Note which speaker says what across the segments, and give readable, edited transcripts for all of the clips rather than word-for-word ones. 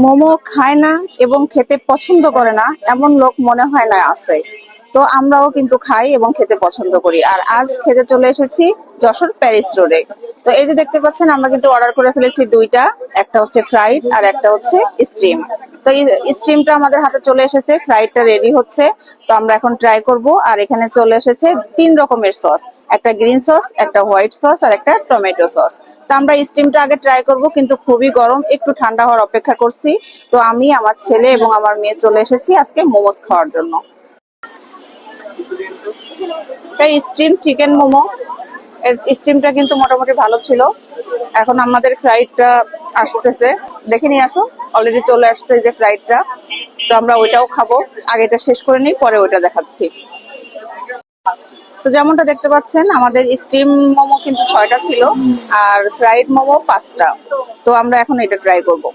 Speaker 1: মোমো খায় না এবং খেতে পছন্দ করে না এমন লোক মনে হয় না আছে। তো আমরাও কিন্তু খাই এবং খেতে পছন্দ করি। আর আজ খেতে চলে এসেছি যশোর প্যারিস রোডে। তো এই যে দেখতে পাচ্ছেন আমরা কিন্তু অর্ডার করে ফেলেছি দুইটা, একটা হচ্ছে ফ্রাইড আর একটা হচ্ছে স্টিম। তো এই স্টিমটা আমাদের হাতে চলে এসেছে, ফ্রাইডটা রেডি হচ্ছে। তো আমরা এখন ট্রাই করব। আর এখানে চলে এসেছে 3 রকমের সস, একটা গ্রিন সস, একটা হোয়াইট সস আর একটা টমেটো সস। তো আমরা স্টিমটা আগে ট্রাই করব, কিন্তু খুবই গরম, একটু ঠান্ডা হওয়ার অপেক্ষা করছি। তো আমি, আমার ছেলে এবং আমার মেয়ে চলে এসেছি আজকে মোমোস খাওয়ার জন্য। এই স্টিম চিকেন মোমো, এর স্টিমটা কিন্তু মোটামুটি ভালো ছিল। এখন আমাদের ফ্রাইডটা আসতেছে, দেখে নিয়ে আসো। অলরেডি চলে আসছে যে ফ্রাইডটা। তো আমরা ওইটাও খাবো, আগে এটা শেষ করে নিই, পরে ওইটা দেখাচ্ছি। তো যেমনটা দেখতে পাচ্ছেন আমাদের স্টিম মোমো কিন্তু 6টা ছিল আর ফ্রাইড মোমো 5টা। তো আমরা এখন এটা ট্রাই করব।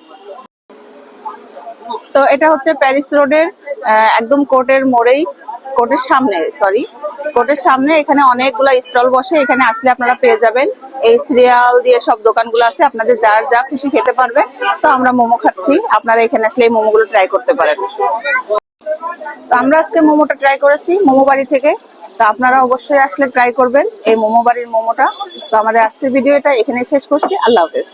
Speaker 1: তো এটা হচ্ছে প্যারিস রোডের একদম কোর্টের মোড়েই, কোর্টের সামনে, সরি, কোর্টের সামনে। এখানে অনেকগুলা স্টল বসে, এখানে আসলে আপনারা পেয়ে যাবেন। এই সিরিয়াল দিয়ে সব দোকানগুলো আছে, আপনাদের যার যা খুশি খেতে পারবেন। তো আমরা মোমো খাচ্ছি, আপনারা এখানে আসলে এই মোমোগুলো ট্রাই করতে পারেন। তো আমরা আজকে মোমোটা ট্রাই করেছি মোমো বাড়ি থেকে। তো আপনারা অবশ্যই আসলে ট্রাই করবেন এই মোমো বাড়ির মোমোটা। তো আমাদের আজকের ভিডিওটা এখানে শেষ করছি। আল্লাহ হাফেজ।